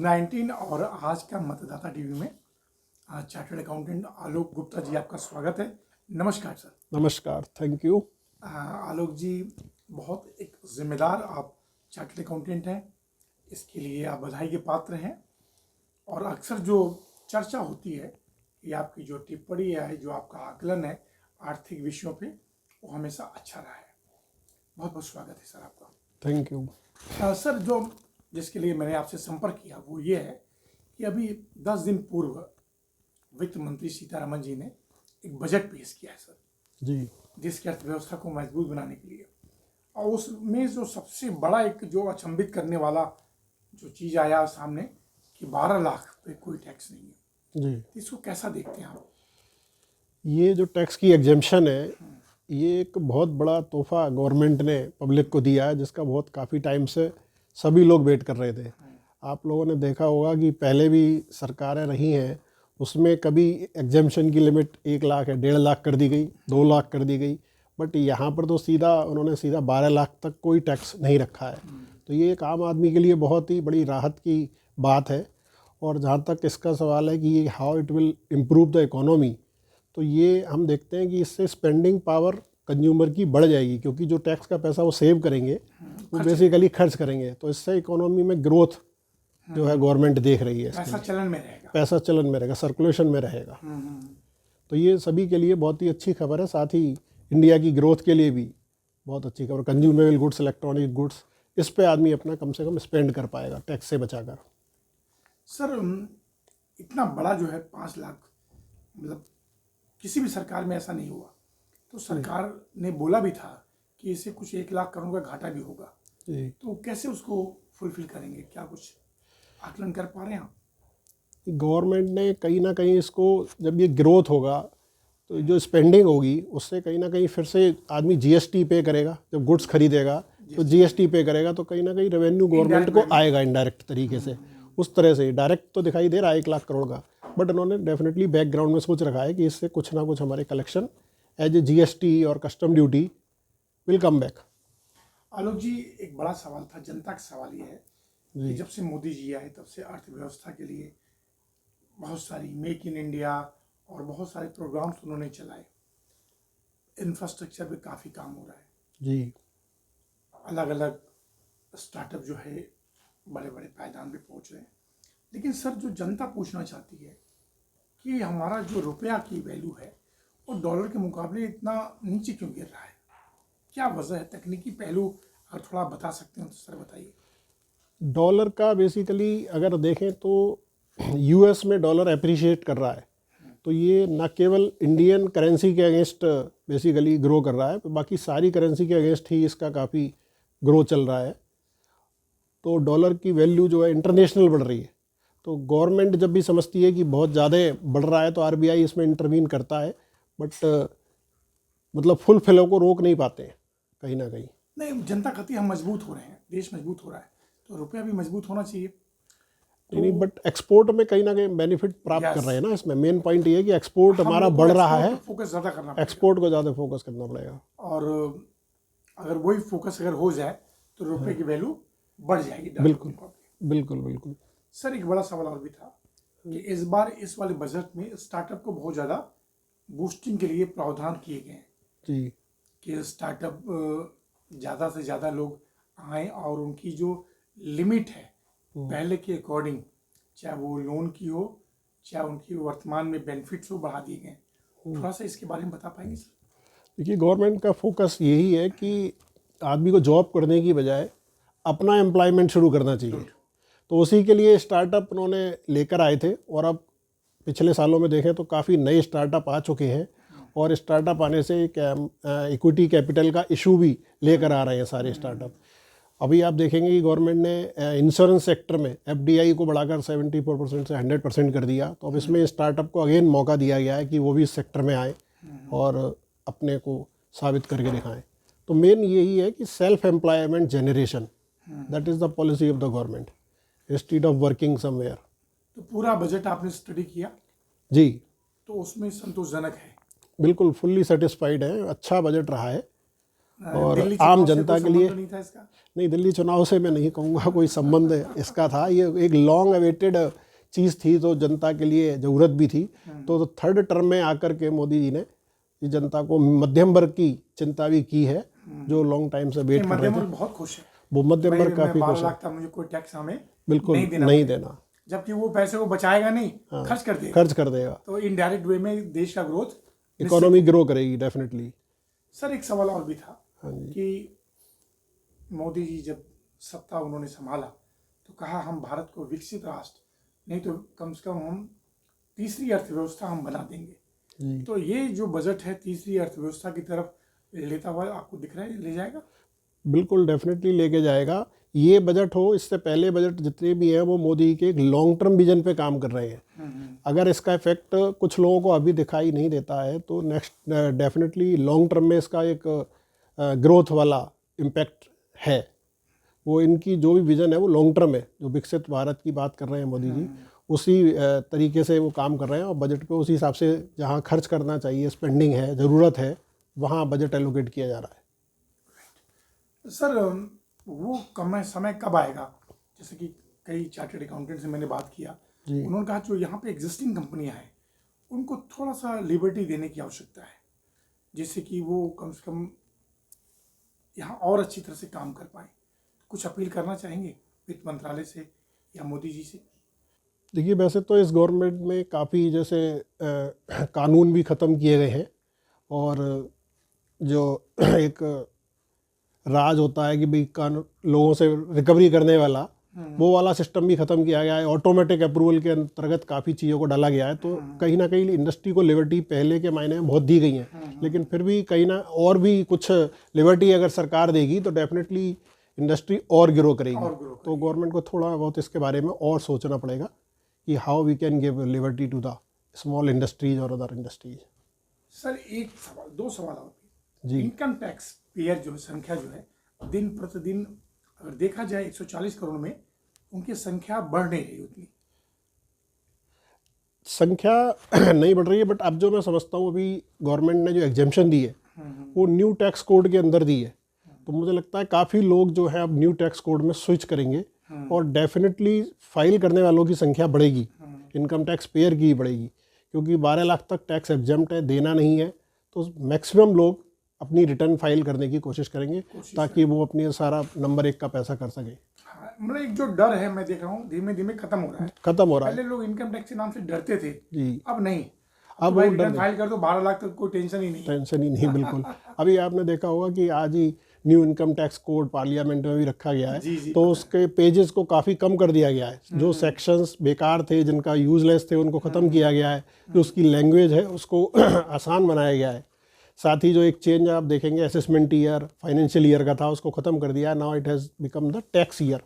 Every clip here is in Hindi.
न्यूज़ 19 और आज का मतदाता टीवी में चार्टर्ड अकाउंटेंट आलोक गुप्ता जी आपका स्वागत है। नमस्कार सर। नमस्कार, थैंक यू। आलोक जी, बहुत एक जिम्मेदार आप चार्टर्ड अकाउंटेंट हैं, इसके लिए आप बधाई के पात्र हैं। और अक्सर जो चर्चा होती है कि आपकी जो टिप्पणी है, जो आपका आकलन है आर्थिक विषयों पे, वो हमेशा अच्छा रहा है। बहुत बहुत स्वागत है सर आपका। Thank you. सर, जो जिसके लिए मैंने आपसे संपर्क किया वो ये है कि अभी 10 दिन पूर्व वित्त मंत्री सीतारमण जी ने एक बजट पेश किया है सर जी। देश की अर्थव्यवस्था को मजबूत बनाने के लिए। और उसमें जो सबसे बड़ा एक जो अचंभित करने वाला जो चीज़ आया सामने कि 12 लाख पे कोई टैक्स नहीं है जी, तो इसको कैसा देखते हैं आप? ये जो टैक्स की एग्जेम्पशन है, ये एक बहुत बड़ा तोहफा गवर्नमेंट ने पब्लिक को दिया है, जिसका बहुत काफ़ी टाइम से सभी लोग वेट कर रहे थे। आप लोगों ने देखा होगा कि पहले भी सरकारें रही हैं, उसमें कभी एग्जेम्पशन की लिमिट 1 लाख है, 1.5 लाख कर दी गई, 2 लाख कर दी गई, बट यहाँ पर तो उन्होंने सीधा 12 लाख तक कोई टैक्स नहीं रखा है। तो ये एक आम आदमी के लिए बहुत ही बड़ी राहत की बात है। और जहाँ तक इसका सवाल है कि how it will improve the economy, तो ये हम देखते हैं कि इससे स्पेंडिंग पावर कंज्यूमर की बढ़ जाएगी, क्योंकि जो टैक्स का पैसा वो सेव करेंगे वो बेसिकली खर्च करेंगे। तो इससे इकोनॉमी में ग्रोथ जो है गवर्नमेंट देख रही है, पैसा चलन में रहेगा, पैसा चलन में रहेगा, सर्कुलेशन में रहेगा। तो ये सभी के लिए बहुत ही अच्छी खबर है। साथ ही इंडिया की ग्रोथ के लिए भी बहुत अच्छी खबर। कंज्यूमेबल गुड्स, इलेक्ट्रॉनिक गुड्स, इस पे आदमी अपना कम से कम स्पेंड कर पाएगा टैक्स से बचाकर। सर इतना बड़ा जो है 5 लाख, मतलब किसी भी सरकार में ऐसा नहीं हुआ। तो सरकार ने बोला भी था कि इससे कुछ 1 लाख करोड़ का घाटा भी होगा, तो कैसे उसको फुलफिल करेंगे? क्या कुछ आकलन कर पा रहे हैं आप? गवर्नमेंट ने कहीं ना कहीं इसको, जब ये ग्रोथ होगा तो जो स्पेंडिंग होगी उससे कहीं ना कहीं फिर से आदमी जीएसटी पे करेगा। जब गुड्स खरीदेगा तो जीएसटी पे करेगा, तो कहीं ना कहीं रेवेन्यू गवर्नमेंट को आएगा इनडायरेक्ट तरीके से। उस तरह से डायरेक्ट तो दिखाई दे रहा है 1 लाख करोड़ का, बट उन्होंने डेफिनेटली बैकग्राउंड में सोच रखा है कि इससे कुछ ना कुछ हमारे कलेक्शन एज ए जीएसटी और custom duty will come back. Alok ji, एक बड़ा सवाल था, जनता का सवाल ये है कि जब से मोदी जी आए तब से अर्थव्यवस्था के लिए बहुत सारी मेक इन इंडिया और बहुत सारे प्रोग्राम्स उन्होंने चलाए। इंफ्रास्ट्रक्चर पे काफ़ी काम हो रहा है जी। अलग अलग स्टार्टअप जो है बड़े बड़े पायदान पे पहुंच रहे हैं। लेकिन सर, जो जनता पूछना चाहती है कि हमारा जो रुपया की वैल्यू है वो डॉलर के मुकाबले इतना नीचे क्यों गिर रहा है? क्या वजह है? तकनीकी पहलू अगर थोड़ा बता सकते हैं तो सर बताइए। डॉलर का बेसिकली अगर देखें तो यूएस में डॉलर अप्रिशिएट कर रहा है, तो ये न केवल इंडियन करेंसी के अगेंस्ट बेसिकली ग्रो कर रहा है, तो बाकी सारी करेंसी के अगेंस्ट ही इसका काफ़ी ग्रो चल रहा है। तो डॉलर की वैल्यू जो है इंटरनेशनल बढ़ रही है। तो गवर्नमेंट जब भी समझती है कि बहुत ज़्यादा बढ़ रहा है तो आरबीआई इसमें इंटरवीन करता है, बट मतलब फुल फ्लो को रोक नहीं पाते हैं कहीं ना कहीं। नहीं, जनता कहती है हम मजबूत हो रहे हैं, देश मजबूत हो रहा है, तो रुपया भी मजबूत होना चाहिए। नहीं, बट एक्सपोर्ट में कहीं ना कहीं बेनिफिट प्राप्त कर रहे हैं ना। इसमें मेन पॉइंट ये है कि एक्सपोर्ट हमारा बढ़ रहा है, फोकस ज़्यादा करना पड़ेगा। एक्सपोर्ट को ज़्यादा फोकस करना पड़ेगा। और अगर वही फोकस अगर हो जाए तो रुपये की वैल्यू बढ़ जाएगी। बिल्कुल बिल्कुल बिल्कुल। सर, एक बड़ा सवाल और भी था कि इस बार इस वाले बजट में स्टार्टअप को बहुत ज़्यादा बूस्टिंग के लिए प्रावधान किए गए हैं जी, कि स्टार्टअप ज़्यादा से ज़्यादा लोग आएँ और उनकी जो लिमिट है पहले के अकॉर्डिंग, चाहे वो लोन की हो चाहे उनकी वर्तमान में बेनिफिट्स हो, बढ़ा दिए गए। थोड़ा सा इसके बारे में बता पाएंगे सर? देखिए, गवर्नमेंट का फोकस यही है कि आदमी को जॉब करने की बजाय अपना एम्प्लॉयमेंट शुरू करना चाहिए। तो उसी के लिए स्टार्टअप उन्होंने लेकर आए थे, और अब पिछले सालों में देखें तो काफ़ी नए स्टार्टअप आ चुके हैं, और स्टार्टअप आने से इक्विटी कैपिटल का इशू भी लेकर आ रहे हैं सारे स्टार्टअप। अभी आप देखेंगे कि गवर्नमेंट ने इंश्योरेंस सेक्टर में एफडीआई को बढ़ाकर 74% से 100% कर दिया। तो अब इसमें स्टार्टअप को अगेन मौका दिया गया है कि वो भी इस सेक्टर में आए और अपने को साबित करके दिखाएं। तो मेन यही है कि self employment generation, that is the policy of the government instead of working somewhere. तो पूरा बजट आपने स्टडी किया जी, तो उसमें संतोषजनक है? बिल्कुल फुल्ली सेटिस्फाइड है, अच्छा बजट रहा है। और दिल्ली आम चुनाव से जनता कोई के लिए संबंध तो नहीं था इसका? नहीं, दिल्ली चुनाव से मैं नहीं कहूँगा कोई संबंध इसका था। ये एक लॉन्ग अवेटेड चीज़ थी, तो जनता के लिए ज़रूरत भी थी। तो थर्ड टर्म में आकर के मोदी जी ने ये जनता को मध्यम वर्ग की चिंता भी की है, जो लॉन्ग टाइम से वेट कर रहे मध्यम थे। वर्ग बहुत खुश है, वो मध्यम वर्ग काफ़ी खुश 12 है, लाख था, मुझे कोई टैक्स हमें बिल्कुल नहीं देना नहीं पड़ेगा। देना, जबकि वो पैसे को बचाएगा नहीं, खर्च कर देगा। खर्च कर देगा, तो इनडायरेक्ट वे में देश का ग्रोथ। इकोनॉमी ग्रो करेगी डेफिनेटली। सर एक सवाल और भी था हाँ जी, कि मोदी जी जब सत्ता उन्होंने संभाला तो कहा हम भारत को विकसित राष्ट्र नहीं तो कम से कम हम तीसरी अर्थव्यवस्था हम बना देंगे। जी। तो ये जो बजट है तीसरी अर्थव्यवस्था की तरफ लेता हुआ आपको दिख रहा है, ले जाएगा? बिल्कुल डेफिनेटली लेके जाएगा। ये बजट हो, इससे पहले बजट जितने भी हैं वो मोदी के एक लॉन्ग टर्म विजन पे काम कर रहे हैं। अगर इसका इफेक्ट कुछ लोगों को अभी दिखाई नहीं देता है तो नेक्स्ट डेफिनेटली लॉन्ग टर्म में इसका एक ग्रोथ वाला इम्पैक्ट है। वो इनकी जो भी विजन है वो लॉन्ग टर्म है, जो विकसित भारत की बात कर रहे हैं मोदी जी, उसी तरीके से वो काम कर रहे हैं। और बजट पे उसी हिसाब से जहाँ खर्च करना चाहिए, स्पेंडिंग है, ज़रूरत है, वहाँ बजट एलोकेट किया जा रहा है। सर वो कम समय कब आएगा? जैसे कि कई चार्टर्ड अकाउंटेंट से मैंने बात किया, उन्होंने कहा जो यहाँ पे एग्जिस्टिंग कंपनियाँ हैं उनको थोड़ा सा लिबर्टी देने की आवश्यकता है, जिससे कि वो कम से कम यहाँ और अच्छी तरह से काम कर पाए। कुछ अपील करना चाहेंगे वित्त मंत्रालय से या मोदी जी से? देखिए, वैसे तो इस गवर्नमेंट में काफ़ी जैसे कानून भी ख़त्म किए गए हैं, और जो एक राज होता है कि भाई कानून लोगों से रिकवरी करने वाला, वो वाला सिस्टम भी ख़त्म किया गया है। ऑटोमेटिक अप्रूवल के अंतर्गत काफ़ी चीज़ों को डाला गया है। तो कहीं ना कहीं इंडस्ट्री को लिबर्टी पहले के मायने में बहुत दी गई हैं, लेकिन फिर भी कहीं ना और भी कुछ लिबर्टी अगर सरकार देगी तो डेफिनेटली इंडस्ट्री और ग्रो करेगी। तो गवर्नमेंट को थोड़ा बहुत इसके बारे में और सोचना पड़ेगा कि how we can give liberty to the small industries और अदर इंडस्ट्रीज। सर एक सवाल, दो सवाल और जी। इनकम टैक्स पेयर जो संख्या जो है दिन प्रतिदिन अगर देखा जाए 140 करोड़ में उनकी संख्या बढ़ नहीं रही उतनी। संख्या नहीं बढ़ रही है, बट अब जो मैं समझता हूँ अभी गवर्नमेंट ने जो एग्जेम्पशन दी है वो न्यू टैक्स कोड के अंदर दी है। तो मुझे लगता है काफ़ी लोग जो है अब न्यू टैक्स कोड में स्विच करेंगे, और डेफिनेटली फाइल करने वालों की संख्या बढ़ेगी, इनकम टैक्स पेयर की बढ़ेगी, क्योंकि 12 लाख तक टैक्स एग्जेम्प्ट है, देना नहीं है। तो मैक्सिमम लोग अपनी रिटर्न फाइल करने की कोशिश करेंगे ताकि वो अपनी सारा नंबर 1 का पैसा कर सके। मतलब एक जो डर है मैं देख रहा हूँ धीमे धीमे खत्म हो रहा है। पहले लोग इनकम टैक्स के नाम से डरते थे जी, अब नहीं। अब भाई रिटर्न फाइल कर दो 12 लाख तक कोई टेंशन ही नहीं। बिल्कुल। अभी आपने देखा होगा कि आज ही new income tax code parliament में भी रखा गया है। तो उसके पेजेस को काफ़ी कम कर दिया गया है। जो सेक्शंस बेकार थे, जिनका यूजलेस थे, उनको ख़त्म किया गया है। जो उसकी लैंग्वेज है उसको आसान बनाया गया है। साथ ही जो एक चेंज आप देखेंगे असेसमेंट ईयर फाइनेंशियल ईयर का था, उसको ख़त्म कर दिया। Now it has become the tax year,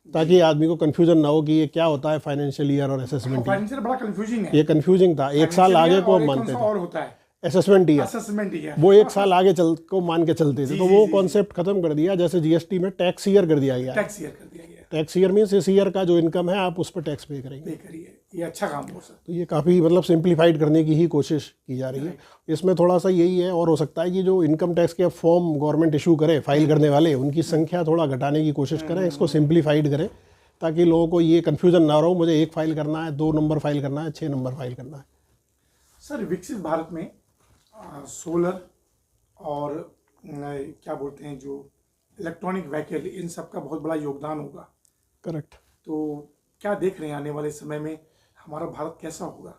ताकि आदमी को कन्फ्यूजन ना हो कि ये क्या होता है फाइनेंशियल ईयर और असेसमेंट ईयर। फाइनेंशियल बड़ा कंफ्यूजिंग है। ये कंफ्यूजिंग था, एक साल आगे को हम मानते थे। और होता है असेसमेंट ईयर, वो एक साल आगे को मान के चलते थे। तो वो कॉन्सेप्ट खत्म कर दिया। जैसे जीएसटी में टैक्स ईयर कर दिया गया। टैक्स ईयर मीन्स इस ईयर का जो इनकम है आप उस पर टैक्स पे करेंगे। ये अच्छा काम हो सकता। तो ये काफ़ी मतलब सिंप्लीफाइड करने की ही कोशिश की जा रही है। इसमें थोड़ा सा यही है, और हो सकता है कि जो इनकम टैक्स के फॉर्म गवर्नमेंट इशू करे फाइल करने वाले, उनकी संख्या थोड़ा घटाने की कोशिश करें, इसको सिंप्लीफाइड करें, ताकि लोगों को ये कन्फ्यूजन ना हो मुझे 1 फाइल करना है, 2 नंबर फाइल करना है, 6 नंबर फाइल करना है। सर विकसित भारत में सोलर और क्या बोलते हैं जो इलेक्ट्रॉनिक व्हीकल, इन सब का बहुत बड़ा योगदान होगा। करेक्ट। तो क्या देख रहे हैं आने वाले समय में हमारा भारत कैसा होगा?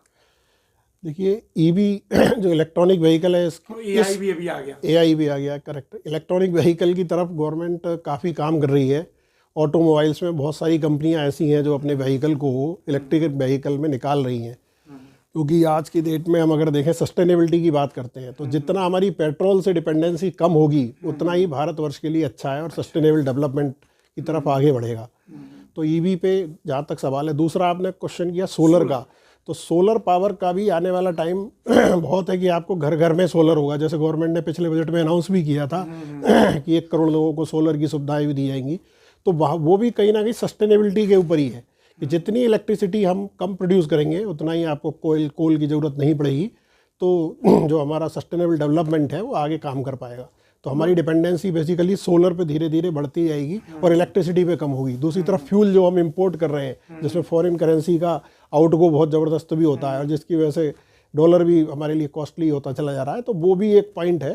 देखिए ईवी जो इलेक्ट्रॉनिक व्हीकल है, एआई भी अभी आ गया। एआई भी आ गया, करेक्ट। इलेक्ट्रॉनिक व्हीकल की तरफ गवर्नमेंट काफ़ी काम कर रही है। ऑटोमोबाइल्स में बहुत सारी कंपनियां ऐसी हैं जो अपने व्हीकल को इलेक्ट्रिक व्हीकल में निकाल रही हैं, क्योंकि आज की डेट में हम अगर देखें सस्टेनेबिलिटी की बात करते हैं तो जितना हमारी पेट्रोल से डिपेंडेंसी कम होगी उतना ही भारतवर्ष के लिए अच्छा है और सस्टेनेबल डेवलपमेंट की तरफ आगे बढ़ेगा। तो ईवी पे जहाँ तक सवाल है। दूसरा आपने क्वेश्चन किया सोलर का, तो सोलर पावर का भी आने वाला टाइम बहुत है कि आपको घर घर में सोलर होगा। जैसे गवर्नमेंट ने पिछले बजट में अनाउंस भी किया था कि 1 करोड़ लोगों को सोलर की सुविधाएं भी दी जाएंगी। तो वहाँ वो भी कहीं ना कहीं सस्टेनेबिलिटी के ऊपर ही है कि जितनी इलेक्ट्रिसिटी हम कम प्रोड्यूस करेंगे उतना ही आपको कोल की ज़रूरत नहीं पड़ेगी। तो जो हमारा सस्टेनेबल डेवलपमेंट है वो आगे काम कर पाएगा। तो हमारी डिपेंडेंसी बेसिकली सोलर पे धीरे धीरे बढ़ती जाएगी और इलेक्ट्रिसिटी पे कम होगी। दूसरी तरफ फ्यूल जो हम इंपोर्ट कर रहे हैं, जिसमें फॉरेन करेंसी का आउटगो बहुत ज़बरदस्त भी होता है और जिसकी वजह से डॉलर भी हमारे लिए कॉस्टली होता चला जा रहा है, तो वो भी एक पॉइंट है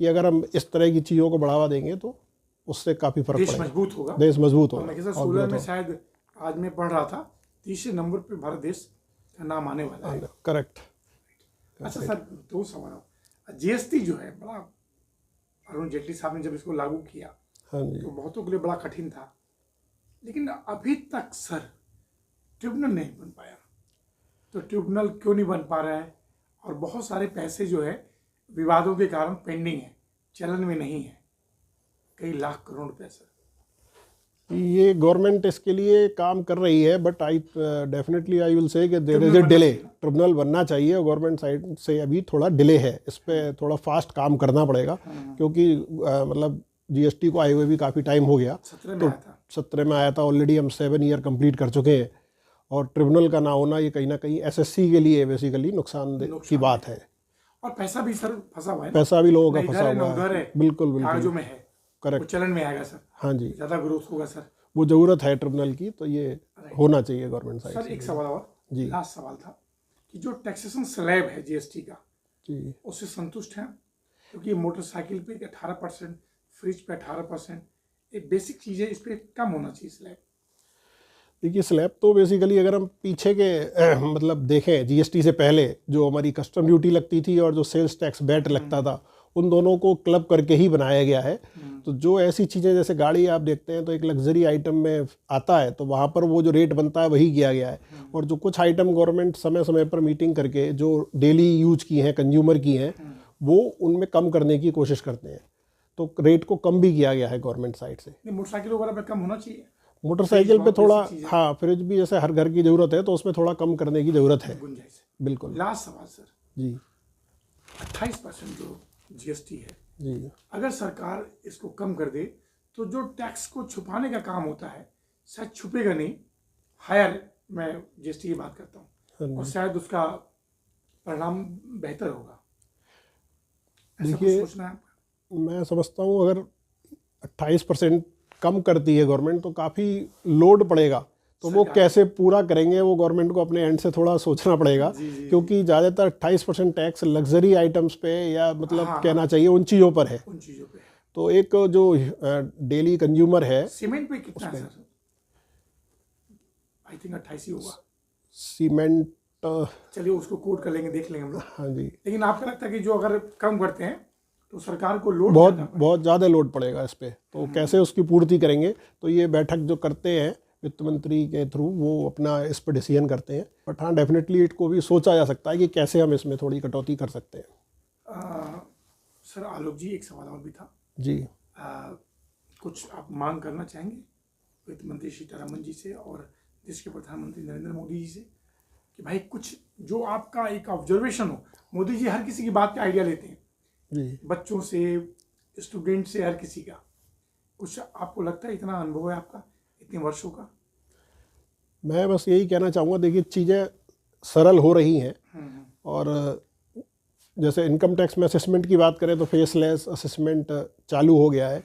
कि अगर हम इस तरह की चीज़ों को बढ़ावा देंगे तो उससे काफ़ी फर्क देश पड़ेगा, मजबूत होगा। देश मजबूत और होगा। मैं सोलर में शायद आज मैं पढ़ रहा था 30 नंबर पे भारत देश का नाम आने वाला है। करेक्ट। अच्छा सर, दो सवाल। जीएसटी जो है बड़ा, अरुण जेटली साहब ने जब इसको लागू किया हाँ जी, तो बहुतों के लिए बड़ा कठिन था, लेकिन अभी तक सर ट्रिब्यूनल नहीं बन पाया। तो ट्रिब्यूनल क्यों नहीं बन पा रहा है? और बहुत सारे पैसे जो है विवादों के कारण पेंडिंग है, चलन में नहीं है, कई लाख करोड़ रुपए सर। ये गवर्नमेंट इसके लिए काम कर रही है, but I definitely I will say कि there is a delay. Tribunal बनना चाहिए और गवर्नमेंट साइड से अभी थोड़ा डिले है, इस पर थोड़ा फास्ट काम करना पड़ेगा, क्योंकि मतलब जीएसटी को आए हुए भी काफ़ी टाइम हो गया। 17 में आया था, ऑलरेडी हम 7 ईयर कंप्लीट कर चुके हैं। और ट्रिब्यूनल का ना होना ये कहीं ना कहीं एसएससी के लिए बेसिकली नुकसान की बात है। और पैसा भी सर फंसा हुआ है, पैसा भी लोगों का फंसा हुआ है। बिल्कुल बिल्कुल कागजों में है, करेक्ट, चलन में आएगा सर। हाँ जी, ज़्यादा ग्रोथ होगा सर, वो ज़रूरत है ट्रिब्यूनल की, तो ये होना चाहिए गवर्नमेंट साइड सर। एक सवाल और जी, लास्ट सवाल था कि जो टैक्सेशन स्लैब है जीएसटी का, जी, उससे संतुष्ट हैं? क्योंकि मोटरसाइकिल पे 18%, फ्रिज पे 18%, ये बेसिक चीज़ें, इस पर कम होना चाहिए स्लैब। देखिए स्लैब तो बेसिकली अगर हम पीछे के मतलब देखें, जीएसटी से पहले जो हमारी कस्टम ड्यूटी लगती थी और जो सेल्स टैक्स बैट लगता था, उन दोनों को क्लब करके ही बनाया गया है। तो जो ऐसी चीज़ें जैसे गाड़ी आप देखते हैं तो एक लग्जरी आइटम में आता है, तो वहाँ पर वो जो रेट बनता है वही किया गया है। और जो कुछ आइटम गवर्नमेंट समय समय पर मीटिंग करके जो डेली यूज की हैं, कंज्यूमर की हैं, वो उनमें कम करने की कोशिश करते हैं, तो रेट को कम भी किया गया है गवर्नमेंट साइड से। मोटरसाइकिल वगैरह पे कम होना चाहिए, मोटरसाइकिल पे थोड़ा, हाँ, फ्रिज भी जैसे हर घर की ज़रूरत है, तो उसमें थोड़ा कम करने की ज़रूरत है। गुंजाइश। बिल्कुल। लास्ट सवाल सर जी, 28% जो जीएसटी है, जी, अगर सरकार इसको कम कर दे तो जो टैक्स को छुपाने का काम होता है शायद छुपेगा नहीं, हायर, मैं जीएसटी की बात करता हूँ, और शायद उसका परिणाम बेहतर होगा। देखिए सोचना है, मैं समझता हूँ अगर 28% कम करती है गवर्नमेंट तो काफ़ी लोड पड़ेगा, तो वो कैसे पूरा करेंगे वो गवर्नमेंट को अपने एंड से थोड़ा सोचना पड़ेगा। क्योंकि ज़्यादातर 28% टैक्स लग्जरी आइटम्स पे या मतलब कहना चाहिए उन चीज़ों पर है। उन चीज़ों पे तो एक जो डेली कंज्यूमर है, सीमेंट पे कितना है सर? आई थिंक 28 ही होगा सीमेंट, चलिए उसको कोड कर लेंगे, देख लेंगे हम लोग। हाँ जी, लेकिन आपको लगता है कि जो अगर कम करते हैं तो सरकार को लोड बहुत ज़्यादा लोड पड़ेगा इस पर, तो कैसे उसकी पूर्ति करेंगे? तो ये बैठक जो करते हैं वित्त मंत्री के थ्रू, वो अपना इस पर डिसीजन करते हैं। बट हाँ, डेफिनेटली इसको भी सोचा जा सकता है कि कैसे हम इसमें थोड़ी कटौती कर सकते हैं। सर आलोक जी, एक सवाल और भी था जी, कुछ आप मांग करना चाहेंगे वित्त मंत्री सीतारमण जी से और देश के प्रधानमंत्री नरेंद्र मोदी जी से कि भाई कुछ जो आपका एक ऑब्जर्वेशन हो? मोदी जी हर किसी की बात का आइडिया लेते हैं जी, बच्चों से, स्टूडेंट से, हर किसी का। कुछ आपको लगता है, इतना अनुभव है आपका इतने वर्षों का? मैं बस यही कहना चाहूँगा, देखिए चीज़ें सरल हो रही हैं। और जैसे इनकम टैक्स में असेसमेंट की बात करें तो फेसलेस असेसमेंट चालू हो गया है।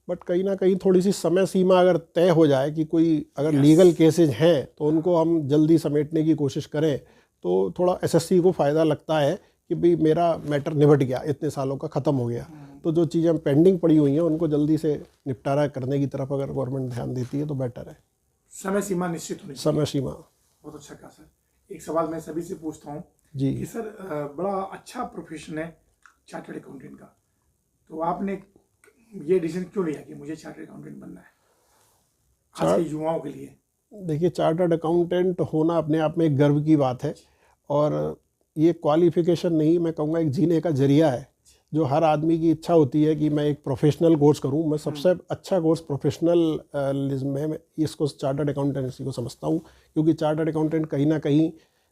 बट कहीं ना कहीं थोड़ी सी समय सीमा अगर तय हो जाए कि कोई अगर लीगल केसेज हैं तो उनको हम जल्दी समेटने की कोशिश करें, तो थोड़ा एसएससी को फ़ायदा लगता है कि भाई मेरा मैटर निपट गया, इतने सालों का ख़त्म हो गया। तो जो चीज़ें पेंडिंग पड़ी हुई हैं उनको जल्दी से निपटारा करने की तरफ अगर गवर्नमेंट ध्यान देती है तो बेटर है। समय सीमा निश्चित होनी चाहिए। समय सीमा, बहुत अच्छा कहा सर। एक सवाल मैं सभी से पूछता हूँ जी, कि सर बड़ा अच्छा प्रोफेशन है चार्टर्ड अकाउंटेंट का, तो आपने ये डिसीजन क्यों लिया कि मुझे चार्टर्ड अकाउंटेंट बनना है आज के युवाओं के लिए? देखिए चार्टर्ड अकाउंटेंट होना अपने आप में एक गर्व की बात है, और ये क्वालिफिकेशन नहीं, मैं कहूँगा एक जीने का जरिया है। जो हर आदमी की इच्छा होती है कि मैं एक प्रोफेशनल कोर्स करूँ, मैं सबसे अच्छा कोर्स प्रोफेशनलिज्म में इसको चार्टर्ड अकाउंटेंसी को समझता हूँ। क्योंकि चार्टर्ड अकाउंटेंट कहीं ना कहीं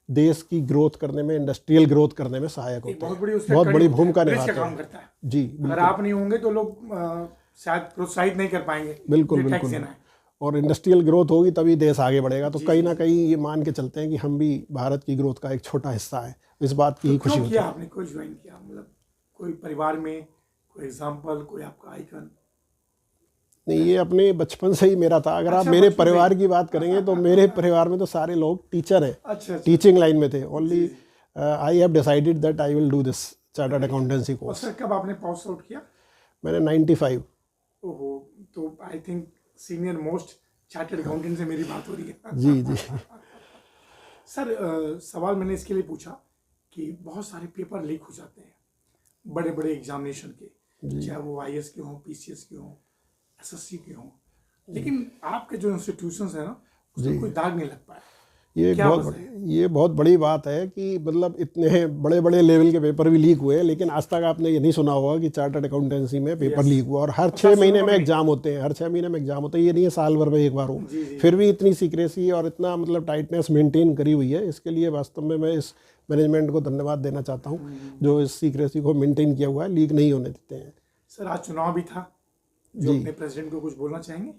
देश की ग्रोथ करने में, इंडस्ट्रियल ग्रोथ करने में सहायक होता है, बहुत बड़ी भूमिका निभाता है। जी, अगर आप नहीं होंगे तो लोग शायद प्रोत्साहित नहीं कर पाएंगे। बिल्कुल बिल्कुल, और इंडस्ट्रियल ग्रोथ होगी तभी देश आगे बढ़ेगा। तो कहीं ना कहीं ये मान के चलते हैं कि हम भी भारत की ग्रोथ का एक छोटा हिस्सा है, इस बात की ही खुशी होती है। आपने कोई ज्वाइन किया, मतलब कोई परिवार में कोई एग्जाम्पल, कोई आपका आइकन? नहीं, ये अपने बचपन से ही मेरा था। अगर आप अच्छा, मेरे बचपन परिवार से? की बात करेंगे तो मेरे परिवार में तो सारे लोग टीचर हैं, अच्छा अच्छा। टीचिंग लाइन में थे। Only I have decided that I will do this chartered accountancy और कोर्स। सर कब आपने पास आउट किया? मैंने 95। ओहो, तो I think senior most chartered accountant से मेरी बात हो रही है। जी जी। सर सवाल मैंने इसके लिए पूछा कि बहुत सारे पेपर लीक हो जाते हैं बड़े बड़े एग्जामिनेशन के, चाहे वो IAS के हों, PCS के हों, SSC के हों, लेकिन आपके जो इंस्टीट्यूशंस हैं ना, उसमें कोई दाग नहीं लग पाया। ये बहुत बड़ी बात है कि मतलब इतने बड़े बड़े लेवल के पेपर भी लीक हुए, लेकिन आज तक आपने ये नहीं सुना होगा कि चार्टर्ड अकाउंटेंसी में पेपर लीक हुआ। और हर 6 महीने में एग्जाम होते हैं, हर 6 महीने में एग्जाम होते हैं। ये नहीं है साल भर में एक बार हो। फिर भी इतनी सीक्रेसी और इतना मतलब टाइटनेस मेंटेन करी हुई है। इसके लिए वास्तव में मैं इस मैनेजमेंट को धन्यवाद देना चाहता हूँ जो इस सीक्रेसी को मेंटेन किया हुआ है, लीक नहीं होने देते हैं। सर आज चुनाव भी था, जो अपने प्रेसिडेंट को कुछ बोलना चाहेंगे?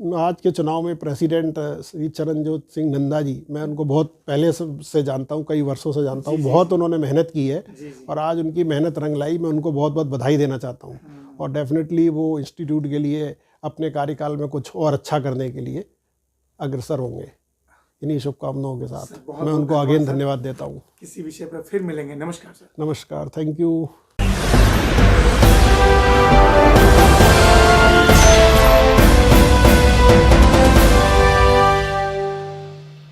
आज के चुनाव में प्रेसिडेंट श्री चरणजोत सिंह नंदा जी, मैं उनको बहुत पहले से जानता हूँ, कई वर्षों से जानता हूँ। बहुत उन्होंने मेहनत की है और आज उनकी मेहनत रंग लाई। मैं उनको बहुत बहुत बधाई देना चाहता हूँ और डेफिनेटली वो इंस्टीट्यूट के लिए अपने कार्यकाल में कुछ और अच्छा करने के लिए अग्रसर होंगे। इन्हीं शुभकामनाओं के साथ मैं उनको अगेन धन्यवाद देता हूँ। किसी विषय पर फिर मिलेंगे। नमस्कार सर। नमस्कार, थैंक यू।